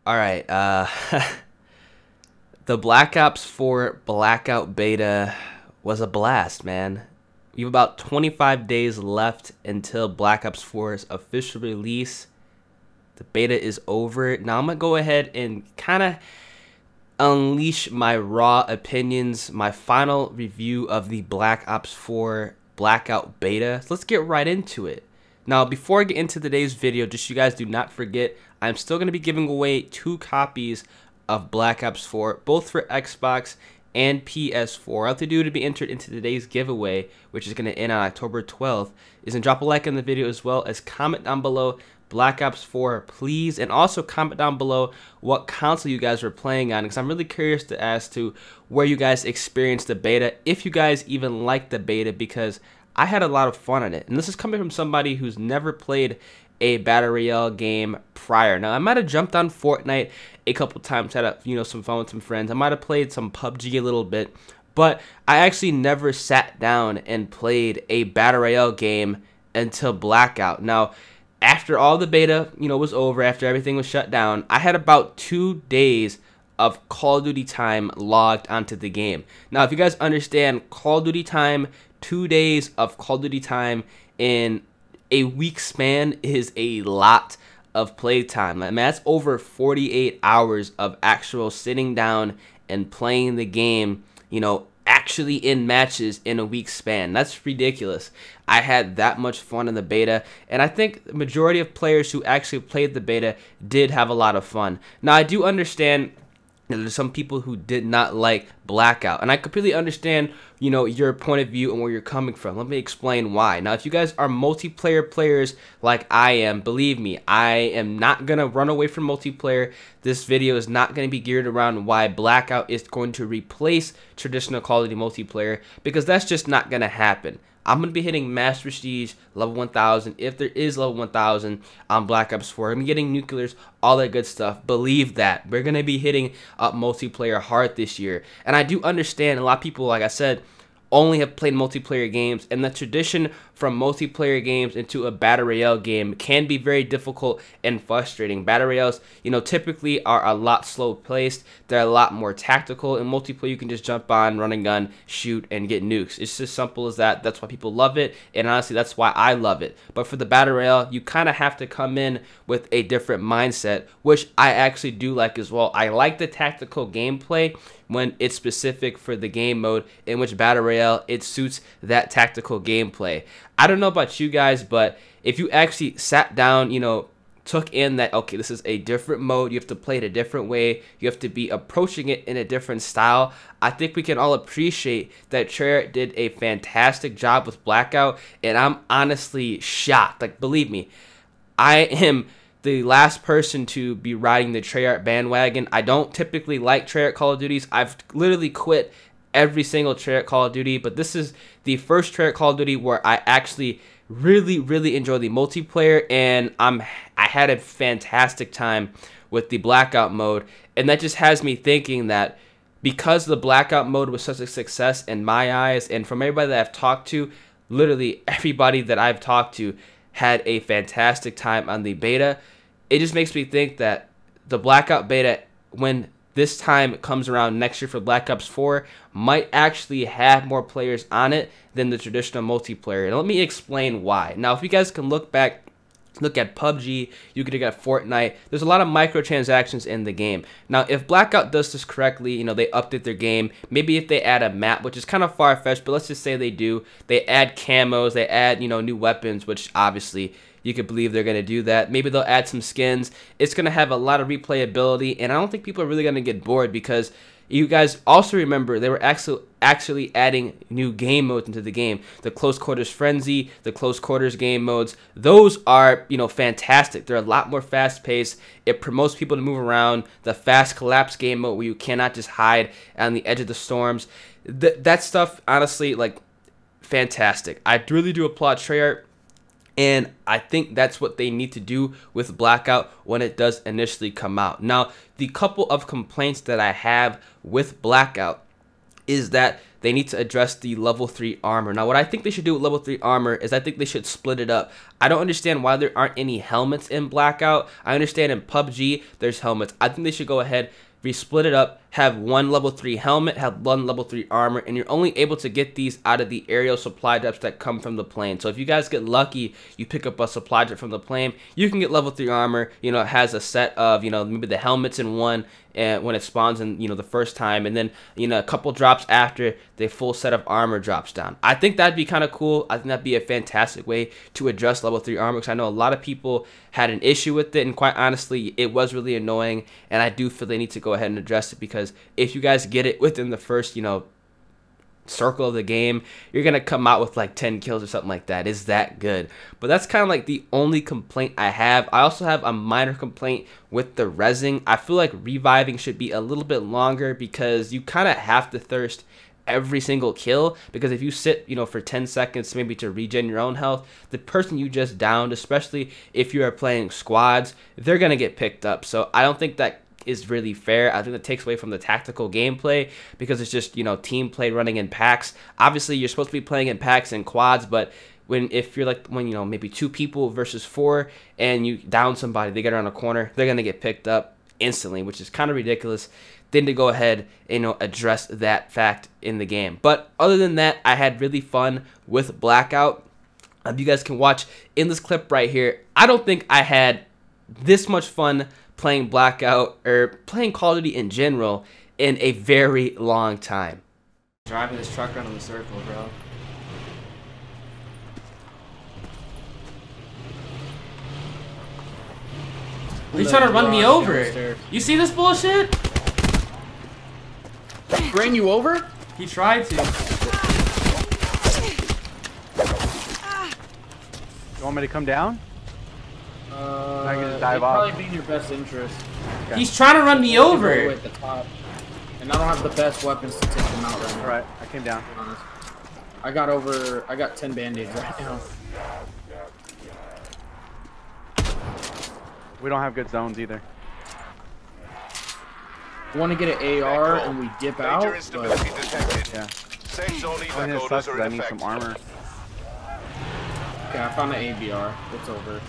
All right. The Black Ops 4 Blackout beta was a blast, man. We have about 25 days left until Black Ops 4's official release. The beta is over. Now I'm going to go ahead and kind of unleash my raw opinions, my final review of the Black Ops 4 Blackout beta. So let's get right into it. Now, before I get into today's video, just so you guys do not forget, I'm still going to be giving away 2 copies of Black Ops 4, both for Xbox and PS4. All you have to do to be entered into today's giveaway, which is going to end on October 12th, is to drop a like on the video as well as comment down below Black Ops 4, please, and also comment down below what console you guys were playing on, because I'm really curious as to where you guys experienced the beta, if you guys even liked the beta, because I had a lot of fun on it. And this is coming from somebody who's never played a Battle Royale game prior. Now, I might have jumped on Fortnite a couple times, had some fun with some friends. I might have played some PUBG a little bit, but I actually never sat down and played a Battle Royale game until Blackout. Now, after all the beta, was over, after everything was shut down, I had about 2 days of Call of Duty time logged onto the game. Now, if you guys understand, Call of Duty time, 2 days of Call of Duty time in a week span is a lot of play time. I mean, that's over 48 hours of actual sitting down and playing the game, actually in matches in a week span. That's ridiculous. I had that much fun in the beta, and I think the majority of players who actually played the beta did have a lot of fun. Now, I do understand there's some people who did not like Blackout, and I completely understand, your point of view and where you're coming from. Let me explain why. Now, if you guys are multiplayer players like I am, believe me, I am not going to run away from multiplayer. This video is not going to be geared around why Blackout is going to replace traditional Call of Duty multiplayer, because that's just not going to happen. I'm going to be hitting Master Prestige level 1000, if there is level 1000 on Black Ops 4. I'm getting nuclears, all that good stuff. Believe that. We're going to be hitting up multiplayer hard this year. And I do understand a lot of people, like I said, only have played multiplayer games, and the tradition from multiplayer games into a Battle Royale game can be very difficult and frustrating. Battle Royales, typically are a lot slow paced. They're a lot more tactical. In multiplayer, you can just jump on, run a gun, shoot, and get nukes. It's just simple as that. That's why people love it, and honestly, that's why I love it. But for the Battle Royale, you kind of have to come in with a different mindset, which I actually do like as well. I like the tactical gameplay when it's specific for the game mode, in which Battle Royale, it suits that tactical gameplay. I don't know about you guys, but if you actually sat down, took in that, okay, this is a different mode, you have to play it a different way, you have to be approaching it in a different style, I think we can all appreciate that Treyarch did a fantastic job with Blackout, and I'm honestly shocked. Like, believe me, I am the last person to be riding the Treyarch bandwagon. I don't typically like Treyarch Call of Duties. I've literally quit every single Treyarch Call of Duty, but this is the first Treyarch Call of Duty where I actually really enjoy the multiplayer, and I had a fantastic time with the Blackout mode, and that just has me thinking that because the Blackout mode was such a success in my eyes, and from everybody that I've talked to, literally everybody that I've talked to had a fantastic time on the beta. It just makes me think that the Blackout beta, when this time comes around next year for Black Ops 4, might actually have more players on it than the traditional multiplayer. And let me explain why. Now, if you guys can look at PUBG, you could look at Fortnite, there's a lot of microtransactions in the game. Now, if Blackout does this correctly, they update their game, maybe if they add a map, which is kind of far-fetched, but let's just say they do, they add camos, they add, new weapons, which obviously you could believe they're going to do that. Maybe they'll add some skins. It's going to have a lot of replayability, and I don't think people are really going to get bored, because you guys also remember they were actually adding new game modes into the game. The Close Quarters Frenzy, the Close Quarters game modes, those are, fantastic. They're a lot more fast-paced. It promotes people to move around. The Fast Collapse game mode, where you cannot just hide on the edge of the storms. That stuff, honestly, fantastic. I really do applaud Treyarch. And I think that's what they need to do with Blackout when it does initially come out. Now, the couple of complaints that I have with Blackout is that they need to address the level 3 armor. Now, what I think they should do with level 3 armor is I think they should split it up. I don't understand why there aren't any helmets in Blackout. I understand in PUBG there's helmets. I think they should go ahead, split it up, have one level 3 helmet, have one level 3 armor, and you're only able to get these out of the aerial supply drops that come from the plane. So if you guys get lucky, you pick up a supply drop from the plane, you can get level 3 armor. You know, it has a set of, you know, maybe the helmets in one, and when it spawns in, you know, the first time, and then, you know, a couple drops after the full set of armor drops down. I think that'd be kind of cool. I think that'd be a fantastic way to address level 3 armor, because I know a lot of people had an issue with it, and quite honestly, it was really annoying, and I do feel they need to go ahead and address it, because if you guys get it within the first, you know, circle of the game, you're gonna come out with like 10 kills or something like that. Is that good? But that's kind of like the only complaint I have. I also have a minor complaint with the rezzing. I feel like reviving should be a little bit longer, because you kind of have to thirst every single kill, because if you sit, you know, for 10 seconds maybe to regen your own health, the person you just downed, especially if you are playing squads, they're gonna get picked up. So I don't think that is really fair. I think that takes away from the tactical gameplay, because it's just, you know, team play running in packs. Obviously you're supposed to be playing in packs and quads, but if you're like, when, you know, maybe 2 people versus 4 and you down somebody, they get around a corner, they're gonna get picked up instantly, which is kind of ridiculous. Then to go ahead and, you know, address that fact in the game. But other than that, I had really fun with Blackout. You guys can watch in this clip right here. I don't think I had this much fun playing Blackout, or playing Call of Duty in general, in a very long time. Driving this truck around in the circle, bro. He's trying to run me over. Downstairs. You see this bullshit? Ran you over? He tried to. You want me to come down? I can just dive off. Probably be in your best interest. Okay. He's trying to run me over. At the top. And I don't have the best weapons to take them out right now. Alright, I came down. I got 10 band-aids right now. We don't have good zones either. We want to get an AR and we dip out. Yeah. I need sucks because I need some armor. Okay, I found an ABR. It's over.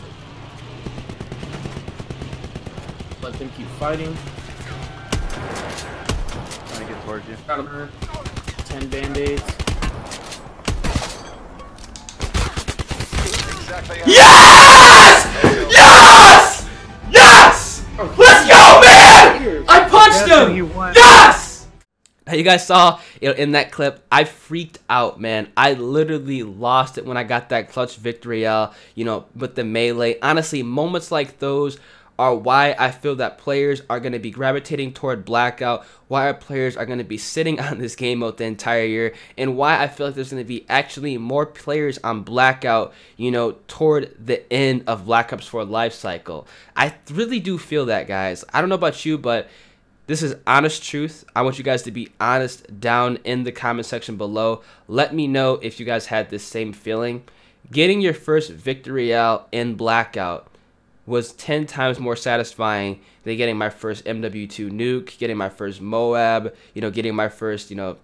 Let them keep fighting. Trying to get towards you. Got him. 10 band-aids. Yes! Yes! Yes! Let's go, man! I punched him! Yes! Now, you guys saw, you know, in that clip, I freaked out, man. I literally lost it when I got that clutch victory, you know, with the melee. Honestly, moments like those are why I feel that players are going to be gravitating toward Blackout, why our players are going to be sitting on this game mode the entire year, and why I feel like there's going to be actually more players on Blackout, you know, toward the end of Black Ops 4 life cycle. I really do feel that, guys. I don't know about you, but this is honest truth. I want you guys to be honest down in the comment section below. Let me know if you guys had this same feeling. Getting your first victory out in Blackout was 10 times more satisfying than getting my first MW2 nuke, getting my first Moab, you know, getting my first, you know,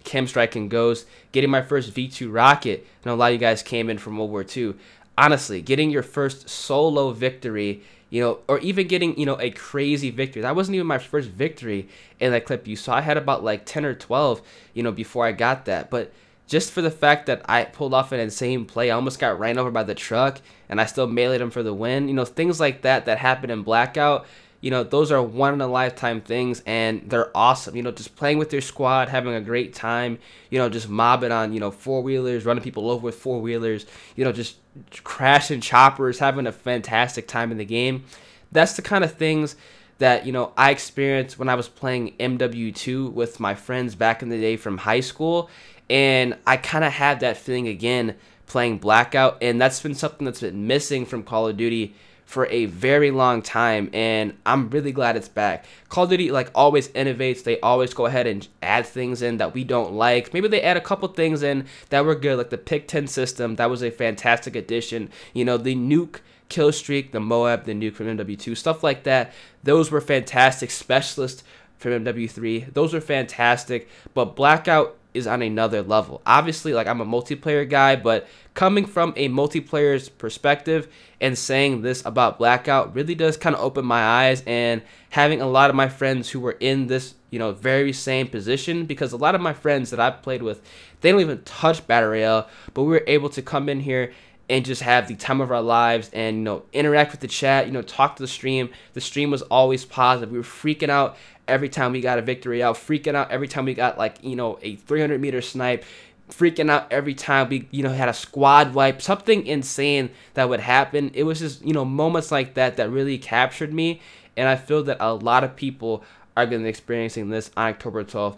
Chem Strike and Ghost, getting my first V2 rocket. And a lot of you guys came in from World War II. Honestly, getting your first solo victory, you know, or even getting, you know, a crazy victory. That wasn't even my first victory in that clip you saw. I had about like 10 or 12, you know, before I got that. But just for the fact that I pulled off an insane play, I almost got ran over by the truck, and I still meleeed him for the win. You know, things like that that happen in Blackout, you know, those are one-in-a-lifetime things, and they're awesome. You know, just playing with your squad, having a great time, you know, just mobbing on, you know, four-wheelers, running people over with four-wheelers, you know, just crashing choppers, having a fantastic time in the game. That's the kind of things that, you know, I experienced when I was playing MW2 with my friends back in the day from high school. And I kind of had that feeling again playing Blackout, and that's been something that's been missing from Call of Duty for a very long time, and I'm really glad it's back. Call of Duty, like, always innovates. They always go ahead and add things in that we don't like. Maybe they add a couple things in that were good, like the Pick 10 system. That was a fantastic addition. You know, the nuke kill streak, the Moab, the nuke from MW2, stuff like that. Those were fantastic. Specialists from MW3, those are fantastic. But Blackout is on another level. Obviously, like, I'm a multiplayer guy, but coming from a multiplayer's perspective and saying this about Blackout really does kind of open my eyes, and having a lot of my friends who were in this, you know, very same position, because a lot of my friends that I've played with, they don't even touch Battle Royale, but we were able to come in here and just have the time of our lives and, you know, interact with the chat, you know, talk to the stream. The stream was always positive. We were freaking out every time we got a victory out, freaking out every time we got, like, you know, a 300-meter snipe, freaking out every time we, you know, had a squad wipe, something insane that would happen. It was just, you know, moments like that that really captured me, and I feel that a lot of people are going to be experiencing this on October 12th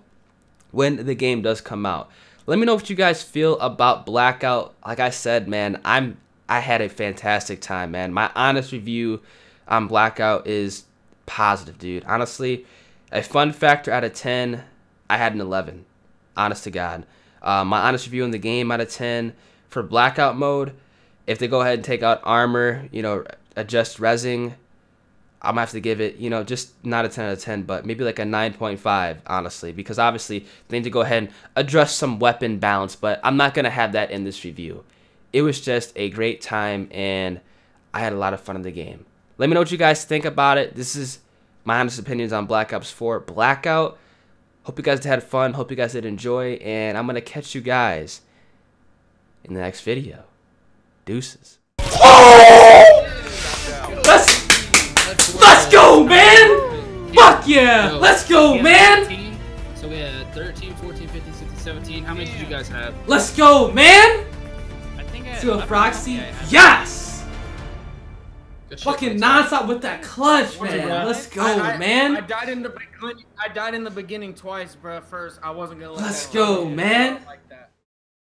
when the game does come out. Let me know what you guys feel about Blackout. Like I said, man, I had a fantastic time, man. My honest review on Blackout is positive, dude. Honestly, a fun factor out of 10, I had an 11. Honest to God. My honest review in the game out of 10 for Blackout mode, if they go ahead and take out armor, you know, adjust resing, I'm gonna have to give it, you know, just not a 10 out of 10, but maybe like a 9.5, honestly, because obviously they need to go ahead and address some weapon balance, but I'm not gonna have that in this review. It was just a great time, and I had a lot of fun in the game. Let me know what you guys think about it. This is my honest opinions on Black Ops 4 Blackout. Hope you guys had fun. Hope you guys did enjoy, and I'm gonna catch you guys in the next video. Deuces. Let's go, man! Fuck yeah! Let's go, man! So we had 13, 14, 15, 16, 17. How many did you guys have? Let's go, man! I think I had To a proxy. Yeah, Yes! Good shit, Fucking man. nonstop with that clutch, man. Let's go, man. I died in the beginning. I died in the beginning twice, bro. First, I wasn't gonna let Let's that go, happen. man. Like that.